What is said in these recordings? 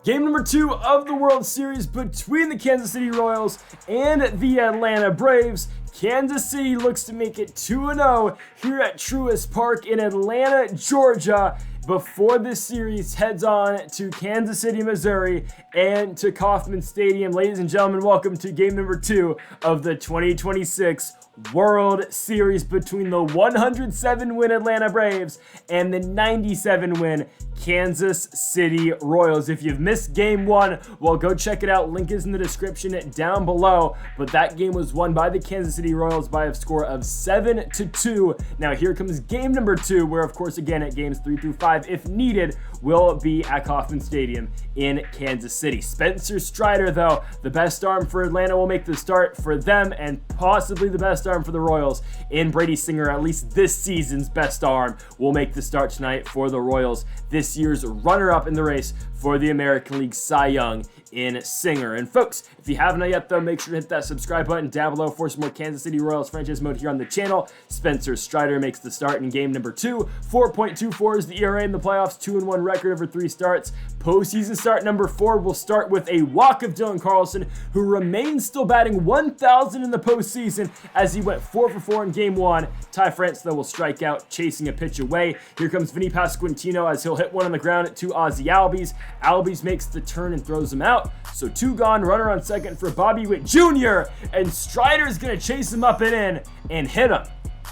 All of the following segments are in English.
Game number 2 of the World Series between the Kansas City Royals and the Atlanta Braves. Kansas City looks to make it 2-0 here at Truist Park in Atlanta, Georgia, before this series heads on to Kansas City, Missouri, and to Kauffman Stadium. Ladies and gentlemen, welcome to game number 2 of the 2026 World Series between the 107-win Atlanta Braves and the 97-win Kansas City Royals. If you've missed game 1, well, go check it out. Link is in the description down below. But that game was won by the Kansas City Royals by a score of 7-2. Now here comes game number 2, where of course again at games 3 through 5, if needed, will be at Kauffman Stadium in Kansas City. Spencer Strider, though, the best arm for Atlanta, will make the start for them, and possibly the best arm for the Royals in Brady Singer, at least this season's best arm, will make the start tonight for the Royals, this year's runner-up in the race for the American League Cy Young in Singer. And folks, if you haven't yet though, make sure to hit that subscribe button down below for some more Kansas City Royals franchise mode here on the channel. Spencer Strider makes the start in game number 2. 4.24 is the ERA in the playoffs, 2-1 record over 3 starts. Postseason start number 4 will start with a walk of Dylan Carlson, who remains still batting 1,000 in the postseason as he went 4 for 4 in game 1. Ty France though will strike out, chasing a pitch away. Here comes Vinny Pasquantino as he'll hit one on the ground to Ozzie Albies. Albies makes the turn and throws him out. So 2 gone, runner on second for Bobby Witt Jr. And Strider's gonna chase him up and in and hit him.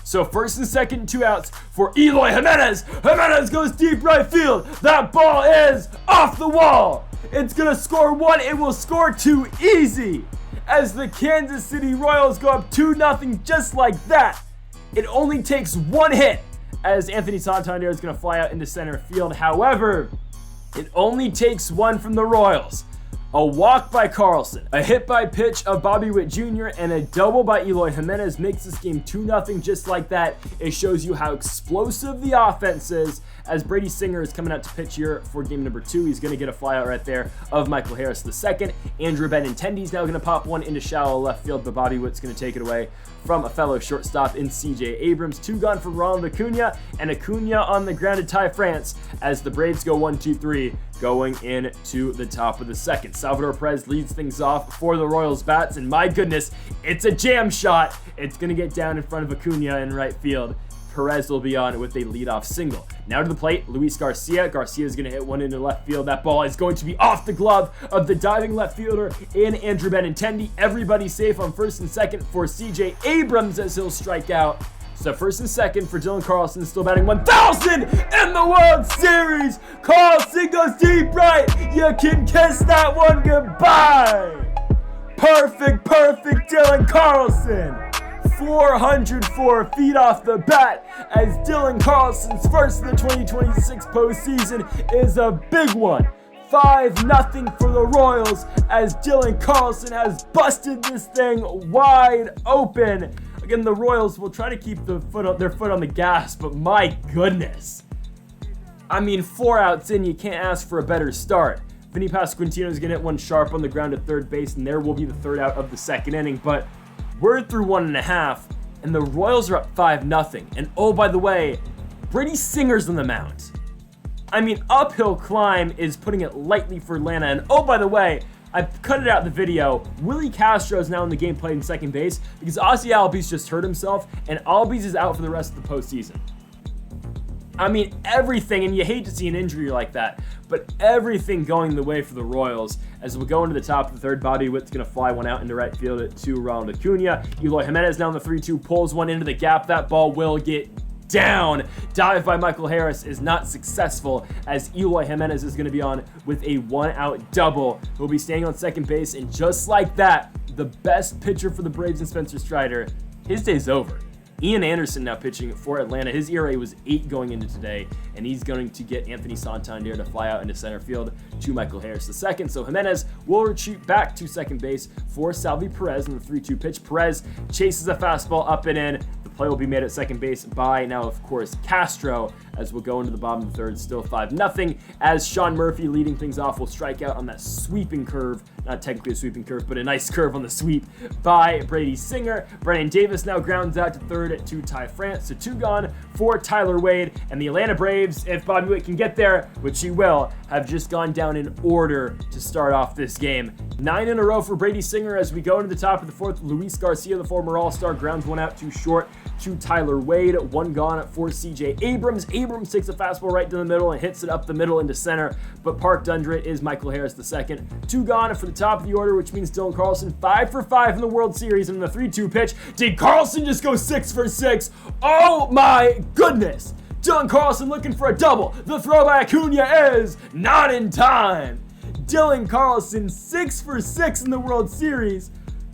So first and second, 2 outs for Eloy Jimenez. Jimenez goes deep right field. That ball is off the wall. It's gonna score 1. It will score 2 easy as the Kansas City Royals go up 2-0 just like that. It only takes 1 hit as Anthony Santander is gonna fly out into center field. However, it only takes 1 from the Royals. A walk by Carlson, a hit by pitch of Bobby Witt Jr., and a double by Eloy Jimenez makes this game 2-0 just like that. It shows you how explosive the offense is as Brady Singer is coming out to pitch here for game number 2. He's going to get a flyout right there of Michael Harris II. Andrew Benintendi's now going to pop one into shallow left field, but Bobby Witt's going to take it away from a fellow shortstop in CJ Abrams. 2 gone for Ronald Acuna, and Acuna on the ground to Ty France as the Braves go 1-2-3 going into the top of the second. Salvador Perez leads things off for the Royals bats, and my goodness, it's a jam shot. It's going to get down in front of Acuna in right field. Perez will be on with a leadoff single. Now to the plate, Luis Garcia. Garcia is going to hit one into left field. That ball is going to be off the glove of the diving left fielder in Andrew Benintendi. Everybody safe on first and second for CJ Abrams as he'll strike out. So first and second for Dylan Carlson, still batting 1,000 in the World Series. Carlson goes deep right. You can kiss that one goodbye. Perfect Dylan Carlson. 404 feet off the bat as Dylan Carlson's first of the 2026 postseason is a big one. 5-0 for the Royals as Dylan Carlson has busted this thing wide open. Again, the Royals will try to keep their foot on the gas, but my goodness. I mean, 4 outs in, you can't ask for a better start. Vinny Pasquantino is going to hit one sharp on the ground at third base, and there will be the 3rd out of the 2nd inning, but we're through 1.5, and the Royals are up 5-0. And oh, by the way, Brady Singer's on the mound. I mean, uphill climb is putting it lightly for Atlanta. And oh, by the way, I cut it out in the video. Willie Castro is now in the game playing second base because Ozzie Albies just hurt himself, and Albies is out for the rest of the postseason. I mean, everything, and you hate to see an injury like that, but everything going the way for the Royals. As we go into the top of the 3rd, Bobby Witt's going to fly one out into right field to Ronald Acuna. Eloy Jimenez down the 3-2, pulls one into the gap. That ball will get down. Dive by Michael Harris is not successful as Eloy Jimenez is going to be on with a 1-out double. He'll be staying on second base, and just like that, the best pitcher for the Braves and Spencer Strider, his day's over. Ian Anderson now pitching for Atlanta. His ERA was 8 going into today, and he's going to get Anthony Santander to fly out into center field to Michael Harris II. So Jimenez will retreat back to second base for Salvi Perez in the 3-2 pitch. Perez chases a fastball up and in. The play will be made at second base by, now of course, Castro as we'll go into the bottom of the third, still 5-0, as Sean Murphy leading things off will strike out on that sweeping curve, not technically a sweeping curve, but a nice curve on the sweep by Brady Singer. Brennan Davis now grounds out to third to Ty France, so 2 gone for Tyler Wade, and the Atlanta Braves, if Bobby Witt can get there, which he will, have just gone down in order to start off this game. 9 in a row for Brady Singer as we go into the top of the fourth. Luis Garcia, the former All-Star, grounds one out too short to Tyler Wade. 1 gone for CJ Abrams. Abrams takes a fastball right to the middle and hits it up the middle into center, but parked under it is Michael Harris II. 2 gone for the top of the order, which means Dylan Carlson 5 for 5 in the World Series. And in the 3-2 pitch, did Carlson just go 6 for 6? Oh my goodness! Dylan Carlson looking for a double. The throw by Acuna is not in time. Dylan Carlson 6 for 6 in the World Series.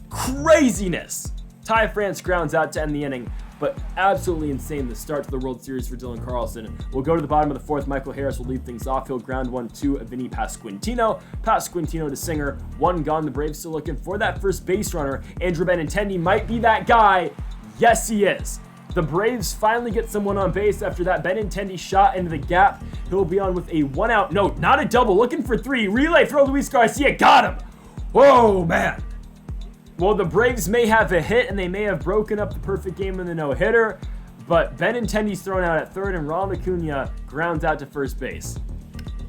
Craziness. Ty France grounds out to end the inning, but absolutely insane the start to the World Series for Dylan Carlson. We'll go to the bottom of the fourth. Michael Harris will lead things off. He'll ground one to Vinny Pasquantino. Pasquantino to Singer. 1 gone. The Braves still looking for that first base runner. Andrew Benintendi might be that guy. Yes, he is. The Braves finally get someone on base after that Benintendi shot into the gap. He'll be on with a 1-out. No, not a double. Looking for 3. Relay throw Luis Garcia. Got him. Whoa, man. Well, the Braves may have a hit and they may have broken up the perfect game in the no-hitter, but Benintendi's thrown out at third and Ronald Acuna grounds out to first base.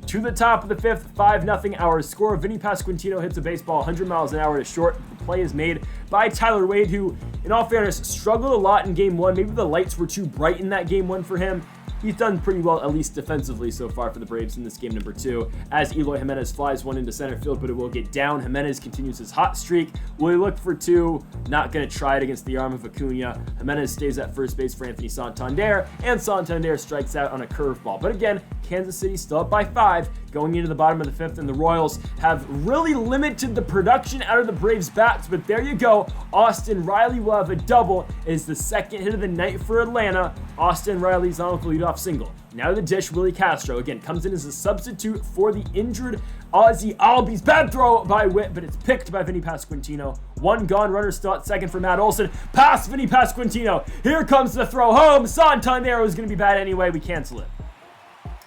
To the top of the fifth, 5-0 our score. Vinny Pasquantino hits a baseball 100 miles an hour to short. The play is made by Tyler Wade, who, in all fairness, struggled a lot in Game 1. Maybe the lights were too bright in that Game 1 for him. He's done pretty well, at least defensively, so far for the Braves in this game number 2, as Eloy Jimenez flies one into center field, but it will get down. Jimenez continues his hot streak. Will he look for 2? Not going to try it against the arm of Acuna. Jimenez stays at first base for Anthony Santander, and Santander strikes out on a curveball. But again, Kansas City still up by 5 going into the bottom of the fifth, and the Royals have really limited the production out of the Braves' bats, but there you go. Austin Riley will have a double. It is the second hit of the night for Atlanta. Austin Riley's on with the leadoff single. Now to the dish, Willie Castro, again, comes in as a substitute for the injured Ozzy Albies. Bad throw by Witt, but it's picked by Vinny Pasquantino. 1 gone, runner still at second for Matt Olson. Pass Vinny Pasquantino. Here comes the throw home. Santander was going to be bad anyway. We cancel it.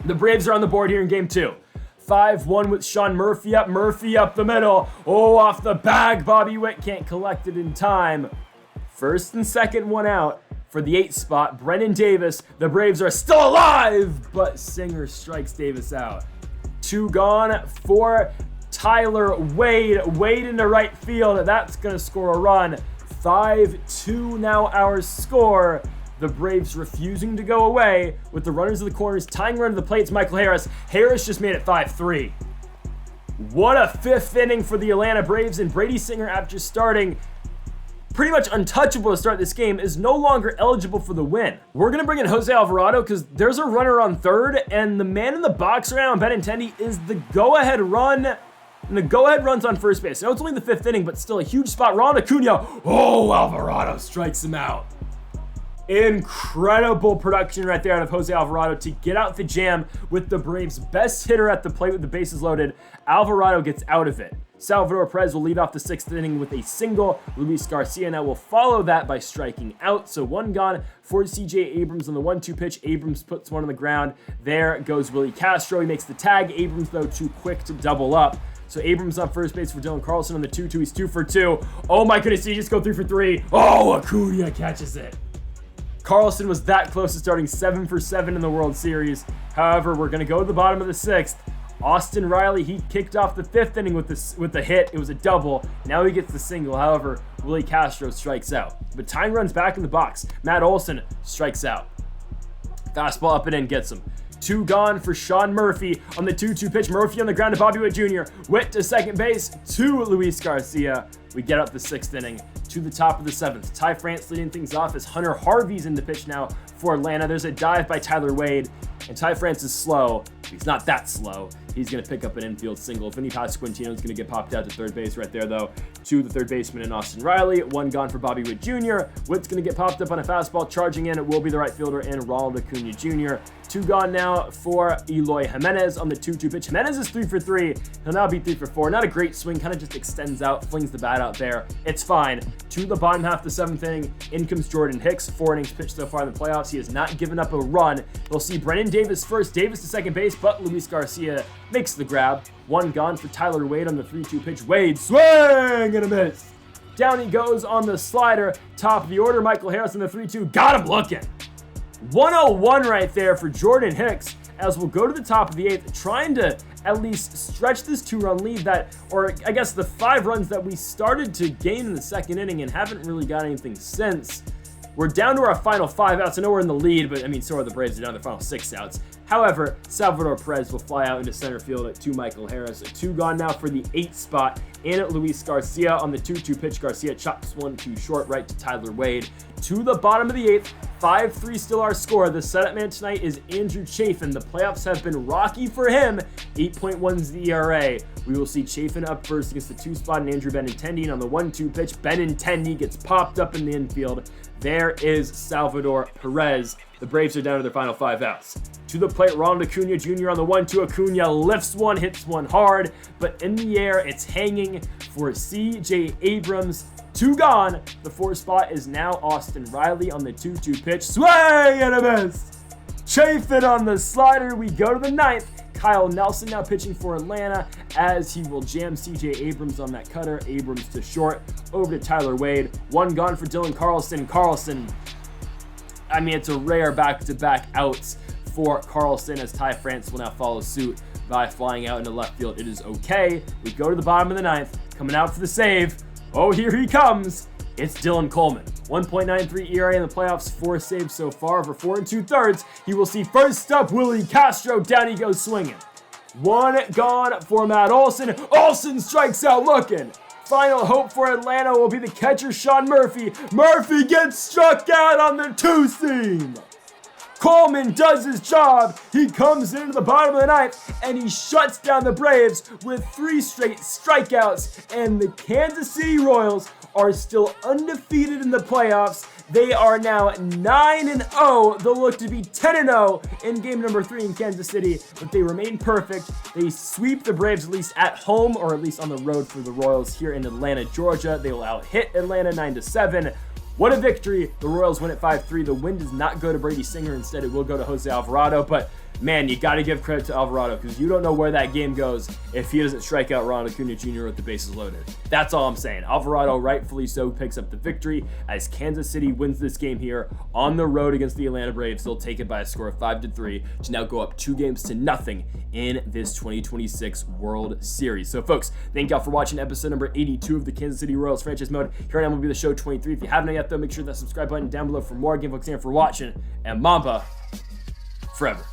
The Braves are on the board here in Game 2. 5-1 with Sean Murphy up. Murphy up the middle. Oh, off the bag. Bobby Witt can't collect it in time. First and second, 1 out. For the 8th spot, Brennan Davis. The Braves are still alive, but Singer strikes Davis out. 2 gone for Tyler Wade. Wade into right field. That's going to score a run. 5-2 now our score. The Braves refusing to go away with the runners of the corners. Tying run to the plate, it's Michael Harris. Harris just made it 5-3. What a 5th inning for the Atlanta Braves, and Brady Singer, after starting pretty much untouchable to start this game, is no longer eligible for the win. We're going to bring in Jose Alvarado because there's a runner on third, and the man in the box right now on Benintendi is the go-ahead run, and the go-ahead run's on first base. I know it's only the 5th inning, but still a huge spot. Ronald Acuna. Oh, Alvarado strikes him out. Incredible production right there out of Jose Alvarado to get out the jam with the Braves' best hitter at the plate with the bases loaded. Alvarado gets out of it. Salvador Perez will lead off the 6th inning with a single. Luis Garcia now will follow that by striking out. So 1 gone for CJ Abrams on the 1-2 pitch. Abrams puts one on the ground. There goes Willie Castro. He makes the tag. Abrams, though, too quick to double up. So Abrams on first base for Dylan Carlson on the 2-2. He's 2 for 2. Oh my goodness, he just go 3 for 3. Oh, Acuna catches it. Carlson was that close to starting 7 for 7 in the World Series. However, we're going to go to the bottom of the 6th. Austin Riley, he kicked off the 5th inning with the hit. It was a double. Now he gets the single. However, Willie Castro strikes out. But time runs back in the box. Matt Olson strikes out. Fastball up and in, gets him. 2 gone for Sean Murphy on the 2-2 pitch. Murphy on the ground to Bobby Witt Jr. Witt to second base to Luis Garcia. We get up the 6th inning to the top of the 7th. Ty France leading things off as Hunter Harvey's in the pitch now for Atlanta. There's a dive by Tyler Wade, and Ty France is slow. He's not that slow. He's going to pick up an infield single. Vinny Pasquantino is going to get popped out to third base right there, though, to the third baseman in Austin Riley. 1 gone for Bobby Witt Jr. Witt's going to get popped up on a fastball. Charging in, it will be the right fielder in Ronald Acuna Jr. 2 gone now for Eloy Jimenez on the 2-2 pitch. Jimenez is 3 for 3. He'll now be 3 for 4. Not a great swing, kind of just extends out, flings the bat out there. It's fine. to the bottom half of the 7th inning. In comes Jordan Hicks, 4 innings pitched so far in the playoffs. He has not given up a run. They'll see Brennan Davis first, Davis to second base, but Luis Garcia makes the grab. 1 gone for Tyler Wade on the 3-2 pitch. Wade, swing and a miss. Down he goes on the slider. Top of the order, Michael Harris on the 3-2. Got him looking. 101 right there for Jordan Hicks, as we'll go to the top of the 8th, trying to at least stretch this 2-run lead that, or I guess the 5 runs that we started to gain in the 2nd inning and haven't really got anything since. We're down to our final 5 outs. I know we're in the lead, but I mean, so are the Braves. They're down to their final 6 outs. However, Salvador Perez will fly out into center field to Michael Harris. 2 gone now for the 8th spot. In at Luis Garcia on the 2-2 pitch. Garcia chops 1 too short right to Tyler Wade. To the bottom of the 8th, 5-3 still our score. The setup man tonight is Andrew Chafin. The playoffs have been rocky for him. 8.1's the ERA. We will see Chafin up first against the 2 spot and Andrew Benintendi. And on the 1-2 pitch, Benintendi gets popped up in the infield. There is Salvador Perez. The Braves are down to their final 5 outs. To the plate, Ronald Acuna Jr. on the 1-2. Acuna lifts 1, hits 1 hard, but in the air, it's hanging for C.J. Abrams. 2 gone. The 4th spot is now Austin Riley on the 2-2 pitch. Swing and a miss. Chafin on the slider. We go to the 9th. Kyle Nelson now pitching for Atlanta as he will jam C.J. Abrams on that cutter. Abrams to short. Over to Tyler Wade. 1 gone for Dylan Carlson. Carlson, I mean, it's a rare back-to-back outs for Carlson, as Ty France will now follow suit by flying out into left field. It is okay. We go to the bottom of the 9th. Coming out for the save. Oh, here he comes. It's Dylan Coleman. 1.93 ERA in the playoffs, 4 saves so far over 4 2/3. He will see first up Willie Castro. Down he goes swinging. 1 gone for Matt Olson. Olson strikes out looking. Final hope for Atlanta will be the catcher Sean Murphy. Murphy gets struck out on the 2-seam. Coleman does his job. He comes into the bottom of the 9th and he shuts down the Braves with 3 straight strikeouts. And the Kansas City Royals are still undefeated in the playoffs. They are now 9-0. They'll look to be 10-0 in game number 3 in Kansas City, but they remain perfect. They sweep the Braves, at least at home, or at least on the road for the Royals here in Atlanta, Georgia. They will out-hit Atlanta 9-7. What a victory. The Royals win at 5-3. The win does not go to Brady Singer. Instead, it will go to Jose Alvarado. But, man, you got to give credit to Alvarado because you don't know where that game goes if he doesn't strike out Ronald Acuna Jr. with the bases loaded. That's all I'm saying. Alvarado, rightfully so, picks up the victory as Kansas City wins this game here on the road against the Atlanta Braves. They'll take it by a score of 5-3 to now go up 2-0 in this 2026 World Series. So, folks, thank y'all for watching episode number 82 of the Kansas City Royals franchise mode here on MLB The Show 23. If you haven't yet, though, make sure that subscribe button down below for more. Again, folks, thank you for watching, and Mamba forever.